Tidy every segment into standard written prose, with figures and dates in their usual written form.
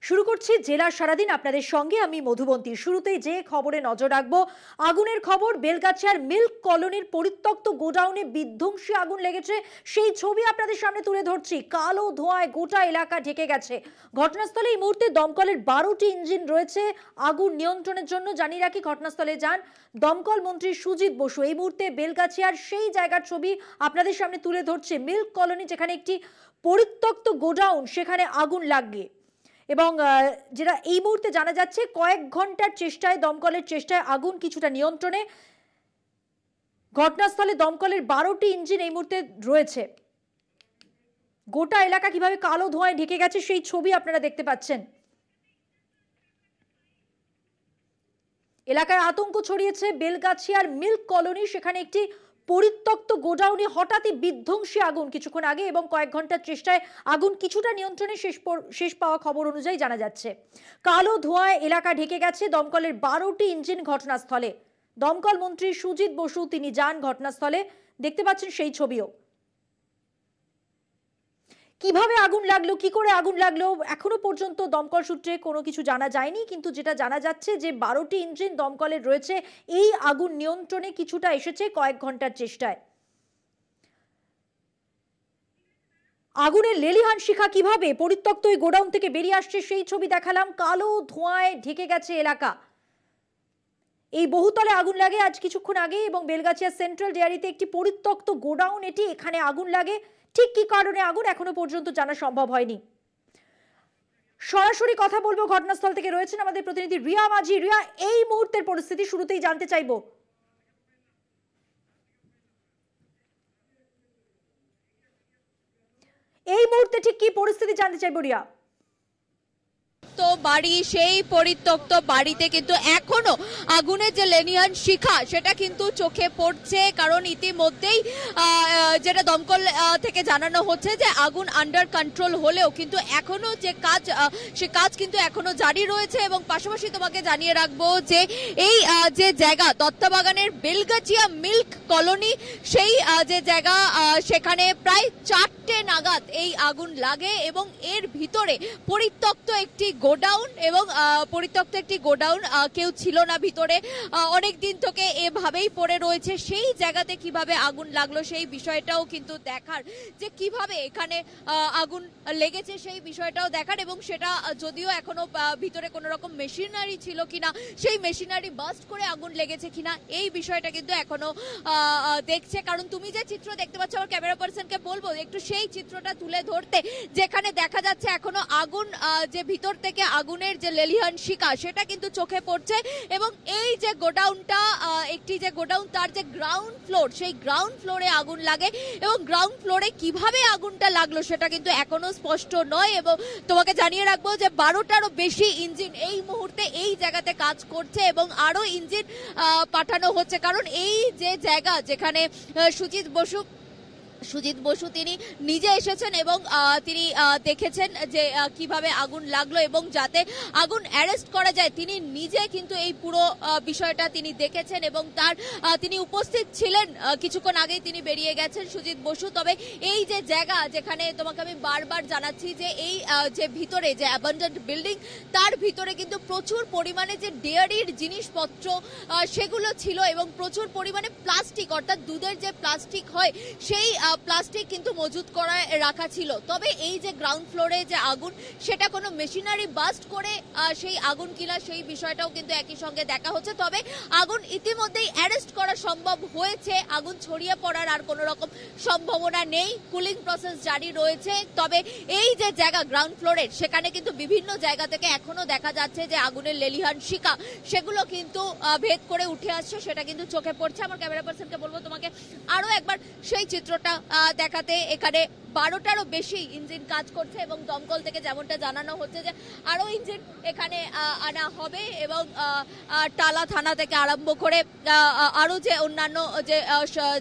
শুরু করছি জেলা সারাদিন আপনাদের সঙ্গে আমি মধুবন্তী। শুরুতেই যে খবরে নজর রাখবো, আগুনের খবর। বেলগাছিয়ার মিল্ক কলোনির পরিত্যক্ত গোডাউনে বিধ্বংসী আগুন লেগেছে, সেই ছবি আপনাদের সামনে তুলে ধরছি। কালো ধোঁয়ায় গোটা এলাকা ঢেকে গেছে। ঘটনাস্থলে এই মুহূর্তে দমকলের 12টি ইঞ্জিন রয়েছে আগুন নিয়ন্ত্রণের জন্য। জানিয়ে রাখি, ঘটনাস্থলে যান দমকল মন্ত্রী সুজিত বসু। এই মুহূর্তে বেলগাছিয়ার সেই জায়গার ছবি আপনাদের সামনে তুলে ধরছে। মিল্ক কলোনি, যেখানে একটি পরিত্যক্ত গোডাউন, সেখানে আগুন লাগে এবং যেটা এই মুহূর্তে জানা যাচ্ছে, কয়েক ঘন্টার চেষ্টায়, দমকলের চেষ্টায় আগুন কিছুটা নিয়ন্ত্রণে। ঘটনাস্থলে দমকলের 12টি ইঞ্জিন এই মুহূর্তে রয়েছে। গোটা এলাকা কিভাবে কালো ধোঁয়ায় ঢেকে গেছে সেই ছবি আপনারা দেখতে পাচ্ছেন। এলাকায় আতঙ্ক ছড়িয়েছে। বেলগাছিয়ার মিল্ক কলোনি, সেখানে একটি পরিত্যক্ত গোডাউনে হঠাৎই বিধ্বংসী আগুন কিছুক্ষণ আগে, এবং কয়েক ঘন্টার চেষ্টায় আগুন কিছুটা নিয়ন্ত্রণে শেষ পাওয়া খবর অনুযায়ী জানা যাচ্ছে। কালো ধোঁয়ায় এলাকা ঢেকে গেছে। দমকলের 12টি ইঞ্জিন ঘটনাস্থলে। দমকল মন্ত্রী সুজিত বসু তিনি যান ঘটনাস্থলে, দেখতে পাচ্ছেন সেই ছবিও। কিভাবে আগুন লাগলো, কি করে আগুন লাগলো, এখনো পর্যন্ত দমকল সূত্রে কোনো কিছু জানা যায়নি, কিন্তু যেটা জানা যাচ্ছে যে 12টি ইঞ্জিন দমকলের রয়েছে। এই আগুন নিয়ন্ত্রণে কিছুটা এসেছে কয়েক ঘন্টার চেষ্টায়। আগুনের লেলিহান শিখা কিভাবে পরিত্যক্ত এই গোডাউন থেকে বেরিয়ে আসছে সেই ছবি দেখালাম। কালো ধোঁয়ায় ঢেকে গেছে এলাকা। এই বহুতলে আগুন লাগে আজ কিছুক্ষণ আগে, এবং বেলগাছিয়া সেন্ট্রাল ডেয়ারিতে একটি পরিত্যক্ত গোডাউন এটি, এখানে আগুন লাগে। ঠিক কি কারণে আগুন এখনো পর্যন্ত জানা সম্ভব হয়নি। সরাসরি কথা বলবো, ঘটনাস্থল থেকে রয়েছেন আমাদের প্রতিনিধি রিয়া মাঝি। রিয়া, এই মুহূর্তের পরিস্থিতি শুরুতেই জানতে চাইবো। এই মুহূর্তে ঠিক কি পরিস্থিতি জানতে চাইবো রিয়া। বাড়ি, সেই পরিত্যক্ত বাড়িতে কিন্তু এখনো আগুনের যে লেলিহান শিখা সেটা কিন্তু চোখে পড়ছে। কারণ ইতিমধ্যেই যেটা দমকল থেকে জানানো হচ্ছে যে আগুন আন্ডার কন্ট্রোল হলেও কিন্তু এখনো যে কাজ, সে কাজ কিন্তু এখনো জারি রয়েছে। এবং পাশাপাশি তোমাকে জানিয়ে রাখবো যে এই যে জায়গা দত্তবাগানের বেলগাছিয়া মিল্ক কলোনি, সেই যে জায়গা, সেখানে প্রায় 4টে নাগাদ এই আগুন লাগে এবং এর ভিতরে পরিত্যক্ত একটি গোডাউন, এবং পরিত্যক্ত একটি গোডাউন, কেউ ছিল না ভিতরে, অনেক দিন থেকে এভাবেই পড়ে রয়েছে। সেই জায়গাতে কিভাবে আগুন লাগলো সেই বিষয়টাও কিন্তু দেখার, যে কিভাবে এখানে আগুন লেগেছে সেই বিষয়টাও দেখার, এবং সেটা যদিও এখনো ভিতরে কোনো রকম মেশিনারি ছিল কিনা, সেই মেশিনারি বাস্ট করে আগুন লেগেছে কিনা, এই বিষয়টা কিন্তু এখনো দেখছে। কারণ তুমি যে চিত্র দেখতে পাচ্ছ, আমার ক্যামেরা পার্সনকে বলবো একটু সেই চিত্রটা তুলে ধরতে, যেখানে দেখা যাচ্ছে এখনো আগুন, যে ভিতর থেকে আগুনের যে লেলিহান শিখা সেটা কিন্তু চোখে পড়ছে। এবং এই যে গোডাউনটা, একটি যে গোডাউন, তার যে গ্রাউন্ড ফ্লোর, সেই গ্রাউন্ড ফ্লোরে আগুন লাগে, এবং গ্রাউন্ড ফ্লোরে কিভাবে আগুনটা লাগলো সেটা কিন্তু এখনো স্পষ্ট নয়। এবং তোমাকে জানিয়ে রাখবো যে 12টারও বেশি ইঞ্জিন এই মুহূর্তে এই জায়গাতে কাজ করছে, এবং আরো ইঞ্জিন পাঠানো হচ্ছে। কারণ এই যে জায়গা, যেখানে সুজিত বসু তিনি নিজে এসেছেন এবং তিনি দেখেছেন যে কিভাবে আগুন লাগলো, এবং যাতে আগুন অ্যারেস্ট করা যায় তিনি নিজে কিন্তু এই পুরো বিষয়টা তিনি দেখেছেন, এবং তিনি উপস্থিত ছিলেন। কিছুক্ষণ আগেই তিনি বেরিয়ে গেছেন সুজিত বসু। তবে এই যে জায়গা, যেখানে তোমাকে আমি বারবার জানাচ্ছি যে এই যে ভিতরে যে অ্যাবান্ডেন্ট বিল্ডিং, তার ভিতরে কিন্তু প্রচুর পরিমাণে যে ডেয়ারির জিনিসপত্র সেগুলো ছিল, এবং প্রচুর পরিমাণে প্লাস্টিক, অর্থাৎ দুধের যে প্লাস্টিক হয় সেই প্লাস্টিক কিন্তু মজুত করে রাখা ছিল। তবে এই যে গ্রাউন্ড ফ্লোরে যে আগুন, সেটা কোনো মেশিনারি বাস্ট করে সেই আগুন কিনা সেই বিষয়টাও কিন্তু একই সঙ্গে দেখা হচ্ছে। তবে আগুন ইতিমধ্যেই অ্যারেস্ট করা সম্ভব হয়েছে, আগুন ছড়িয়ে পড়ার আর কোনো রকম সম্ভাবনা নেই। কুলিং প্রসেস জারি রয়েছে। তবে এই যে জায়গা গ্রাউন্ড ফ্লোরের, সেখানে কিন্তু বিভিন্ন জায়গা থেকে এখনো দেখা যাচ্ছে যে আগুনের লেলিহান শিখা সেগুলো কিন্তু ভেদ করে উঠে আসছে, সেটা কিন্তু চোখে পড়ছে। আমার ক্যামেরা পার্সনকে বলবো তোমাকে আরো একবার সেই চিত্রটা দেখাতে। এখানে 12টারও বেশি ইঞ্জিন কাজ করছে, এবং দমকল থেকে যেমনটা জানানো হচ্ছে যে আরো ইঞ্জিন এখানে আনা হবে, এবং টালা থানা থেকে আরম্ভ করে আরো যে অন্যান্য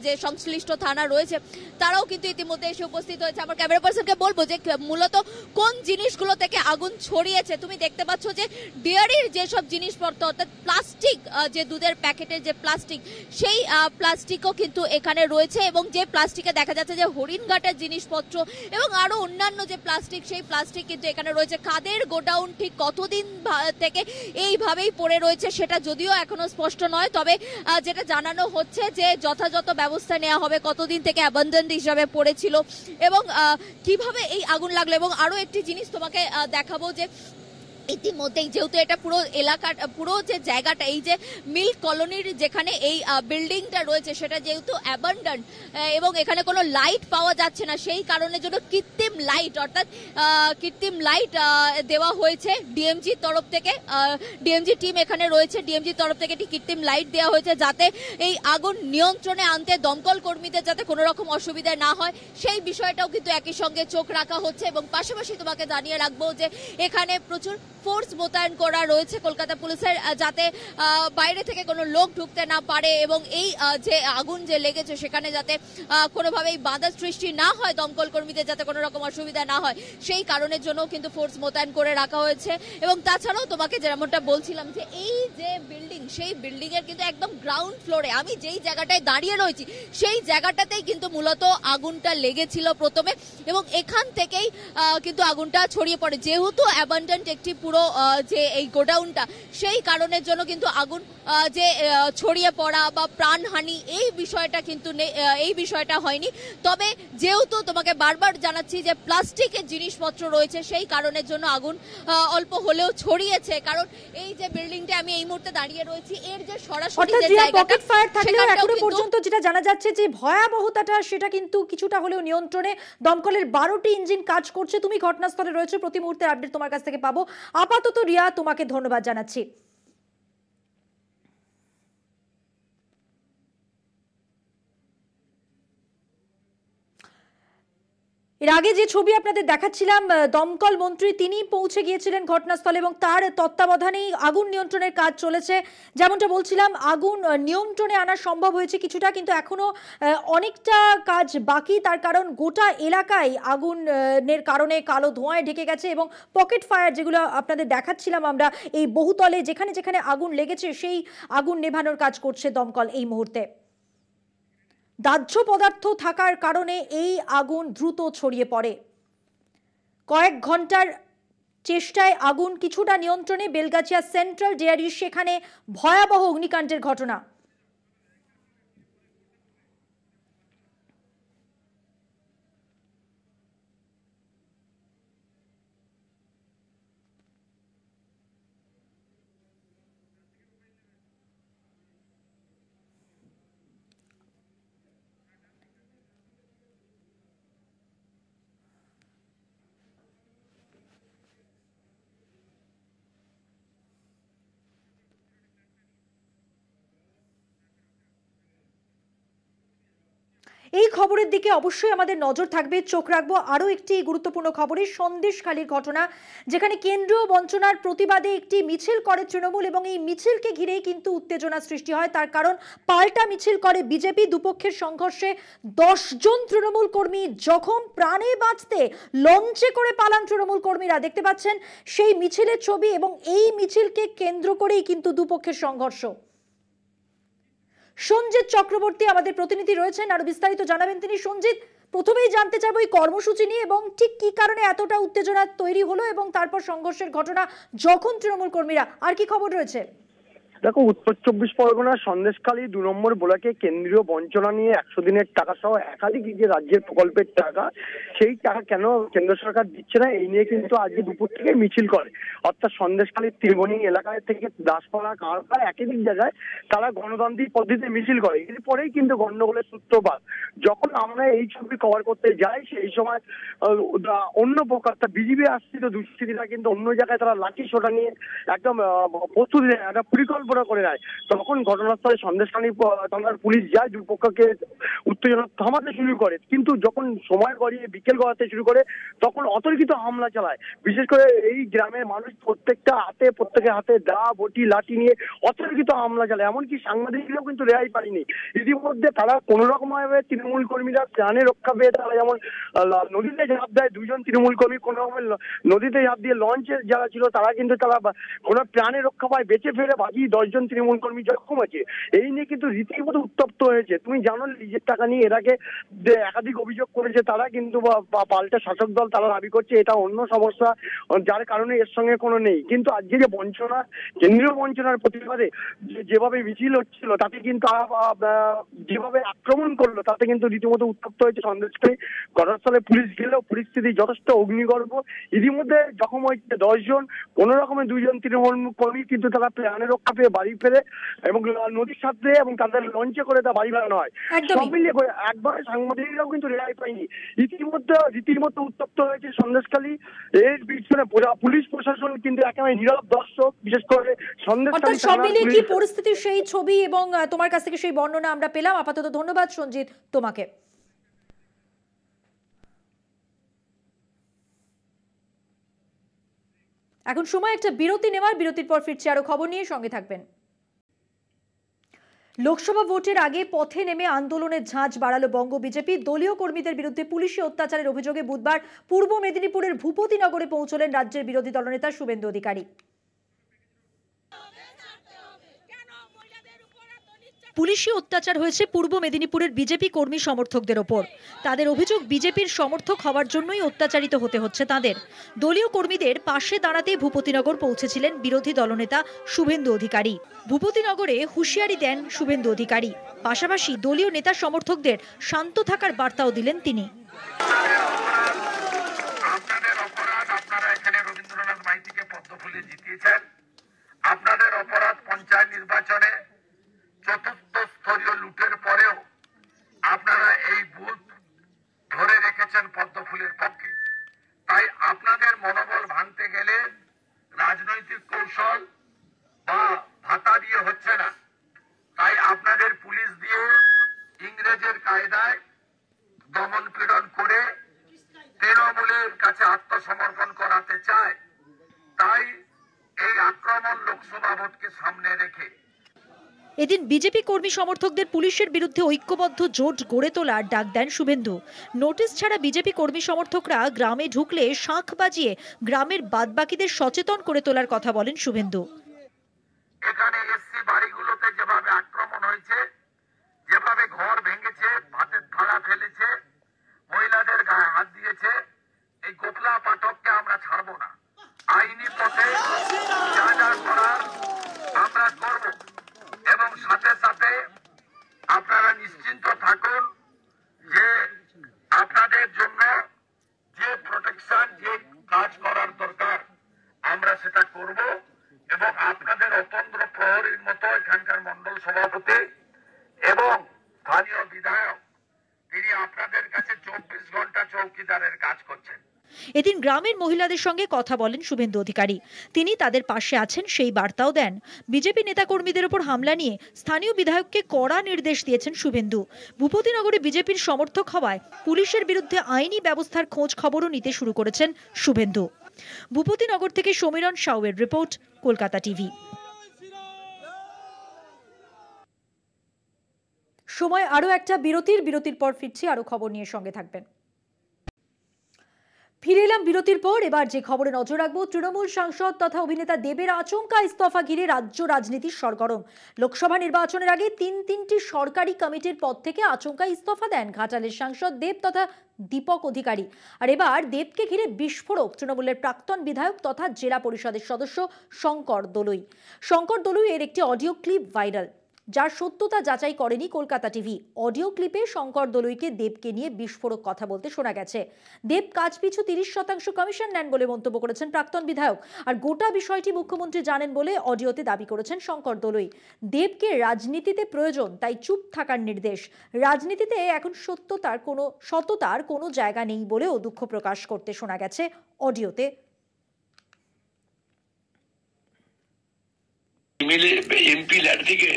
যে সংশ্লিষ্ট থানা রয়েছে তারাও কিন্তু ইতিমধ্যে এসে উপস্থিত হয়েছে। আমার ক্যামেরা পার্সনকে বলবো যে মূলত কোন জিনিসগুলো থেকে আগুন ছড়িয়েছে। তুমি দেখতে পাচ্ছ যে ডেয়ারির যেসব জিনিসপত্র, অর্থাৎ প্লাস্টিক, যে দুধের প্যাকেটের যে প্লাস্টিক, সেই প্লাস্টিকও কিন্তু এখানে রয়েছে, এবং যে প্লাস্টিকে দেখা দেখা যাচ্ছে যে হরিণঘাটের জিনিসপত্র এবং আরো অন্যান্য যে প্লাস্টিক, সেই প্লাস্টিক কিন্তু এখানে রয়েছে। কাদের গোডাউন ঠিক কতদিন থেকে এইভাবেই পড়ে রয়েছে সেটা যদিও এখনো স্পষ্ট নয়, তবে যেটা জানানো হচ্ছে যে যথাযথ ব্যবস্থা নেওয়া হবে, কতদিন থেকে অ্যাবান্ডেন্ট হিসাবে পড়েছিল এবং কিভাবে এই আগুন লাগলো। এবং আরো একটি জিনিস তোমাকে দেখাবো যে ইতিমধ্যেই যেহেতু এটা পুরো এলাকা, পুরো যে জায়গাটা, এই যে মিল্ক কলোনির যেখানে এই বিল্ডিংটা রয়েছে সেটা যেহেতু অ্যাবান্ডেন্ট এবং এখানে কোনো লাইট পাওয়া যাচ্ছে না, সেই কারণের জন্য কৃত্রিম লাইট, অর্থাৎ কৃত্রিম লাইট দেওয়া হয়েছে ডিএমজির তরফ থেকে। ডিএমজি টিম এখানে রয়েছে, ডিএমজির তরফ থেকে একটি কৃত্রিম লাইট দেওয়া হয়েছে যাতে এই আগুন নিয়ন্ত্রণে আনতে দমকল কর্মীদের যাতে কোনো রকম অসুবিধা না হয়, সেই বিষয়টাও কিন্তু একই সঙ্গে চোখ রাখা হচ্ছে। এবং পাশাপাশি তোমাকে জানিয়ে রাখবো যে এখানে প্রচুর ফোর্স মোতায়েন করা রয়েছে কলকাতা পুলিশের, যাতে বাইরে থেকে কোনো লোক ঢুকতে না পারে এবং এই যে আগুন যে লেগেছে সেখানে যাতে কোনোভাবেই বাধা সৃষ্টি না হয়, দমকল কর্মীদের যাতে কোনো রকম অসুবিধা না হয়, সেই কারণের জন্য কিন্তু ফোর্স মোতায়েন করে রাখা হয়েছে। এবং তাছাড়াও তোমাকে যেমনটা বলছিলাম যে এই যে বিল্ডিং, সেই বিল্ডিং এর কিন্তু একদম গ্রাউন্ড ফ্লোরে, আমি যেই জায়গাটায় দাঁড়িয়ে রয়েছি সেই জায়গাটাতেই কিন্তু মূলত আগুনটা লেগেছিল প্রথমে এবং এখান থেকেই কিন্তু আগুনটা ছড়িয়ে পড়ে। যেহেতু অ্যাবান্ডেন্ট একটি পুরো যে এই গোডাউনটা, সেই কারণের জন্য কিন্তু আগুন যে ছড়িয়ে পড়া বা প্রাণহানি এই বিষয়টা কিন্তু এই বিষয়টা হয়নি। তবে যেহেতু তোমাকে বারবার জানাচ্ছি যে প্লাস্টিকের জিনিসপত্র রয়েছে, সেই কারণের জন্য আগুন অল্প হলেও ছড়িয়েছে। কারণ এই যে বিল্ডিংটা আমি এই মুহূর্তে দাঁড়িয়ে রয়েছি, এর যে সরাসরি যে জায়গাটা, পকেট ফায়ার থাকলেও এখনো পর্যন্ত যেটা জানা যাচ্ছে যে ভয়াবহতাটা সেটা কিন্তু কিছুটা হলেও নিয়ন্ত্রণে। দমকলের 12টি ইঞ্জিন কাজ করছে। তুমি ঘটনাস্থলে রয়েছে, প্রতি মুহূর্তে আপডেট তোমার কাছ থেকে পাবো। আপাতত রিয়া তোমাকে ধন্যবাদ জানাচ্ছি। এর আগে যে ছবি আপনাদের দেখাচ্ছিলাম, দমকল মন্ত্রী তিনি পৌঁছে গিয়েছিলেন ঘটনাস্থলে এবং তার তত্ত্বাবধানেই আগুন নিয়ন্ত্রণের কাজ চলেছে। যেমনটা বলছিলাম, আগুন নিয়ন্ত্রণে আনা সম্ভব হয়েছে কিছুটা, কিন্তু এখনো অনেকটা কাজ বাকি। তার কারণ গোটা এলাকায় আগুনের কারণে কালো ধোঁয়ায় ঢেকে গেছে এবং পকেট ফায়ার যেগুলো আপনাদের দেখাচ্ছিলাম আমরা, এই বহুতলে যেখানে যেখানে আগুন লেগেছে সেই আগুন নেভানোর কাজ করছে দমকল এই মুহূর্তে। দাহ্য পদার্থ থাকার কারণে এই আগুন দ্রুত ছড়িয়ে পড়ে। কয়েক ঘন্টার চেষ্টায় আগুন কিছুটা নিয়ন্ত্রণে। বেলগাছিয়া সেন্ট্রাল ডেয়ারি, সেখানে ভয়াবহ অগ্নিকাণ্ডের ঘটনা। এই খবরের দিকে অবশ্যই আমাদের নজর থাকবে, চোখ রাখবো। আরো একটি গুরুত্বপূর্ণ খবরে সন্দেশখালীর ঘটনা, যেখানে কেন্দ্রীয় বঞ্চনার প্রতিবাদে একটি মিছিল করে তৃণমূল এবং এই মিছিলকে ঘিরেই কিন্তু উত্তেজনা সৃষ্টি হয়। তার কারণ পাল্টা মিছিল করে বিজেপি। দুপক্ষের সংঘর্ষে 10 জন তৃণমূল কর্মী জখম। প্রাণে বাঁচতে লঞ্চে করে পালান তৃণমূল কর্মীরা। দেখতে পাচ্ছেন সেই মিছিলের ছবি এবং এই মিছিলকে কেন্দ্র করেই কিন্তু দুপক্ষের সংঘর্ষ। সঞ্জিত চক্রবর্তী আমাদের প্রতিনিধি রয়েছেন, আরো বিস্তারিত জানাবেন তিনি। সঞ্জিত, প্রথমেই জানতে চাইবো এই কর্মসূচি নিয়ে এবং ঠিক কি কারণে এতটা উত্তেজনা তৈরি হলো এবং তারপর সংঘর্ষের ঘটনা যখন তৃণমূল কর্মীরা, আর কি খবর রয়েছে? দেখো, উত্তর 24 পরগনার সন্দেশখালী 2 নম্বর ব্লকে কেন্দ্রীয় বঞ্চনা নিয়ে 100 দিনের টাকা সহ একাধিক যে রাজ্যের প্রকল্পের টাকা, সেই টাকা কেন কেন্দ্র সরকার দিচ্ছে না, এই নিয়ে কিন্তু আজকে দুপুর থেকে মিছিল করে। অর্থাৎ সন্দেশখালীর ত্রিবণী এলাকায় থেকে দাসপাড়া, কাঁড়পাড়া, একাধিক জায়গায় তারা গণতান্ত্রিক পদ্ধতিতে মিছিল করে। এরপরেই কিন্তু গন্ডগোলের সূত্রপাত। যখন আমরা এই ছবি কভার করতে যাই, সেই সময় অন্য প্রকার বিজেপি আশ্রিত দুষ্কৃতীরা কিন্তু অন্য জায়গায় তারা লাঠি সোটা নিয়ে একদম প্রস্তুতি নেয়, একটা পরিকল্পনা করে নেয়। তখন ঘটনাস্থলে সন্দেশখালী থানার পুলিশ যায়, দুপক্ষকে উত্তেজনা থামাতে শুরু করে। কিন্তু যখন সময় গড়িয়ে বিকেল গড়াতে শুরু করে, তখন অতর্কিত হামলা চালায়। বিশেষ করে এই গ্রামের মানুষ প্রত্যেকের হাতে দা, বটি, লাঠি নিয়ে অতর্কিত হামলা চালায়। এমনকি সাংবাদিকরাও কিন্তু রেহাই পায়নি। ইতিমধ্যে তারা কোন রকম ভাবে তৃণমূল কর্মীরা প্রাণে রক্ষা পেয়ে তারা যেমন নদীতে ঝাঁপ দেয়, 2 জন তৃণমূল কর্মী কোন রকমের নদীতে ঝাঁপ দিয়ে লঞ্চে যারা ছিল তারা কিন্তু কোনো প্রাণে রক্ষা পায়, বেঁচে ফেরে বাজি 10 জন তৃণমূল কর্মী জখম আছে, এই নিয়ে কিন্তু রীতিমতো উত্তপ্ত হয়েছে। তুমি জানো নিজের টাকা নিয়ে এর আগে একাধিক অভিযোগ করেছে তারা, কিন্তু পাল্টা শাসক দল তারা দাবি করছে এটা অন্য সমস্যা, যার কারণে এর সঙ্গে কোনো নেই। কিন্তু আজকে যে বঞ্চনা, কেন্দ্রীয় বঞ্চনার প্রতিবাদে যেভাবে মিছিল হচ্ছিল তাতে কিন্তু যেভাবে আক্রমণ করলো তাতে কিন্তু রীতিমতো উত্তপ্ত হয়েছে সন্দেশখালী। ঘটনাস্থলে পুলিশ গেলেও পরিস্থিতি যথেষ্ট অগ্নিগর্ভ। ইতিমধ্যে জখম হয়েছে 10 জন, কোনো রকমে 2 জন তৃণমূল কর্মী কিন্তু তারা প্রাণে রক্ষা পেয়ে বাড়ি ফেরে এবং নদীর সাথে এবং তাদের লঞ্চে করে তা বাড়ি ফেরানো হয়। সব মিলিয়ে একবারে সাংবাদিকরাও কিন্তু রেহাই পায়নি। রীতিমতো উত্তপ্ত হয়েছে সন্দেশখালী। এর পিছনে পুলিশ প্রশাসন কিন্তু একেবারে নীরব দর্শক, বিশেষ করে সন্দেশখালী। সব মিলিয়ে কি পরিস্থিতির সেই ছবি এবং তোমার কাছ থেকে সেই বর্ণনা আমরা পেলাম। আপাতত ধন্যবাদ সঞ্জিত তোমাকে। এখন সময় একটা বিরতি নেওয়ার, বিরতির পর ফিরছি আরো খবর নিয়ে, সঙ্গে থাকবেন। লোকসভা ভোটের আগে পথে নেমে আন্দোলনের ঝাঁজ বাড়ালো বঙ্গ বিজেপি। দলীয় কর্মীদের বিরুদ্ধে পুলিশি অত্যাচারের অভিযোগে বুধবার পূর্ব মেদিনীপুরের ভূপতিনগরে পৌঁছলেন রাজ্যের বিরোধী দলনেতা শুভেন্দু অধিকারী। পুলিশি অত্যাচার হয়েছে পূর্ব মেদিনীপুরের বিজেপি কর্মী সমর্থকদের ওপর। তাদের অভিযোগ বিজেপির সমর্থক হওয়ার জন্যই অত্যাচারিত হতে হচ্ছে তাদের। দলীয় কর্মীদের পাশে দাঁড়াতে ভূপতিনগর পৌঁছেছিলেন বিরোধী দলনেতা শুভেন্দু অধিকারী। ভূপতিনগরে হুঁশিয়ারি দেন শুভেন্দু অধিকারী, পাশাপাশি দলীয় নেতা সমর্থকদের শান্ত থাকার বার্তাও দিলেন তিনি। আপনাদের অপরাধ পঞ্চায়েত নির্বাচনে চতুর্থ স্তরীয় লুটের পরেও আপনারা এই বুথ ধরে রেখেছেন পদ্মফুলের পক্ষে। তাই আপনাদের মনোবল ভাঙতে গেলে রাজনৈতিক কৌশল বা ভাতা দিয়ে হচ্ছে না। তাই আপনাদের পুলিশ দিয়ে ইংরেজের কায়দায় দমন পীড়ন করে তৃণমূলের কাছে আত্মসমর্পণ করাতে চায়। তাই এই আক্রমণ লোকসভা ভোটকে সামনে রেখে এদিন বিজেপি কর্মী সমর্থকদের পুলিশের বিরুদ্ধে ঐক্যবদ্ধ জোট গড়ে তোলার ডাক দেন শুভেন্দু। নোটিশ ছাড়া বিজেপি কর্মী সমর্থকরা গ্রামে ঢুকলে শাঁখ বাজিয়ে গ্রামের বাদবাকিদের সচেতন করে তোলার কথা বলেন শুভেন্দু। এখানে এসসি বাড়িগুলোতে যেভাবে আক্রমণ হয়েছে, যেভাবে ঘর ভেঙেছে, ভাতের থালা ফেলেছে, মহিলাদের গায়ে হাত দিয়েছে, এই গোপলা পাঠককে আমরা ছাড়বো না। আইনি পথে যা যা করার আমরা করব এবং সাথে সাথে আপনারা নিশ্চিন্ত থাকুন যে আপনাদের জন্য যে প্রোটেকশন, যে কাজ করার দরকার আমরা সেটা করব এবং আপনাদের অতন্ত্র প্রহরীর মতো এখানকার মন্ডল সভাপতি এবং স্থানীয় বিধায়ক তিনি আপনাদের কাছে 24 ঘন্টা চৌকিদারের কাজ করছেন। এদিন গ্রামের মহিলাদের সঙ্গে কথা বলেন শুভেন্দু অধিকারী। তিনি তাদের পাশে আছেন সেই বার্তাও দেন। বিজেপি নেতাকর্মীদের উপর হামলা নিয়ে স্থানীয় বিধায়ককে কড়া নির্দেশ দিয়েছেন শুভেন্দু। ভূপতিনগরে বিজেপির সমর্থক হওয়ায় পুলিশের বিরুদ্ধে আইনি ব্যবস্থার খোঁজ খবরও নিতে শুরু করেছেন শুভেন্দু। ভূপতিনগর থেকে সমীরণ সাউয়ের রিপোর্ট, কলকাতা টিভি। সময় আরো একটা বিরতির পর ফিরছি আরো খবর নিয়ে, সঙ্গে থাকবেন। ফিরে এলাম বিরতির পর। এবার যে খবরে নজর রাখবো, তৃণমূল সাংসদ তথা অভিনেতা দেবের আচমকা ইস্তফা ঘিরে রাজ্য রাজনীতির সরগরম। লোকসভা নির্বাচনের আগে তিনটি সরকারি কমিটির পদ থেকে আচমকা ইস্তফা দেন ঘাটালের সাংসদ দেব তথা দীপক অধিকারী। আর এবার দেবকে ঘিরে বিস্ফোরক তৃণমূলের প্রাক্তন বিধায়ক তথা জেলা পরিষদের সদস্য শঙ্কর দলুই। শঙ্কর দলুই এর একটি অডিও ক্লিপ ভাইরাল, যার সত্যতা যাচাই করেনি কলকাতা টিভি। অডিও ক্লিপে শঙ্কর দলুইকে দেবকে নিয়ে বিস্ফোরক কথা বলতে শোনা গেছে। দেব কাজ পিছু 30% কমিশন নেন বলে মন্তব্য করেছেন প্রাক্তন বিধায়ক। আর গোটা বিষয়টি মুখ্যমন্ত্রী জানেন বলে অডিওতে দাবি করেছেন শঙ্কর দলুই। দেবকে রাজনীতিতে প্রয়োজন, তাই চুপ থাকার নির্দেশ। রাজনীতিতে এখন সততার কোনো জায়গা নেই বলেও দুঃখ প্রকাশ করতে শোনা গেছে অডিওতে। এমপি ল্যাড থেকে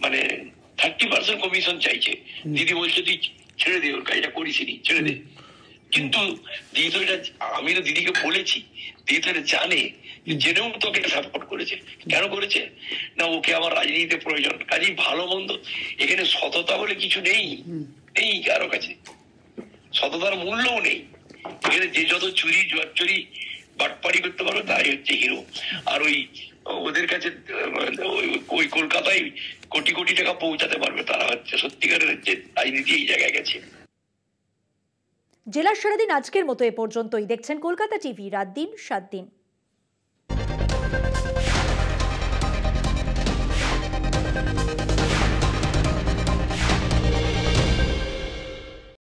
মানে 30% কমিশন চাইছে। দিদি বলছে তুই ছেড়ে দে, ওর কাজটা করিসনি, ছেড়ে দে। কিন্তু দিদি তো এটা, আমি তো দিদিকে বলেছি, দিদি তো এটা জানে, জেনেও তোকে সাপোর্ট করেছে। কেন করেছে না, ওকে আমার রাজনীতিতে প্রয়োজন। কাজেই ভালো মন্দ এখানে সততা বলে কিছু নেই, নেই কারো কাছে, সততার মূল্যও নেই। এখানে যে যত চুরি বাটপাড়ি করতে পারো তাই হচ্ছে হিরো। আর ওই ওদের কাছে ওই কলকাতায় কোটি কোটি টাকা পৌঁছাতে পারবে, তারা হচ্ছে সত্যিকারের যে রাজনীতি এই জায়গায় গেছে। জেলার সারাদিন আজকের মতো এ পর্যন্তই। দেখছেন কলকাতা টিভি, রাত দিন 7 দিন।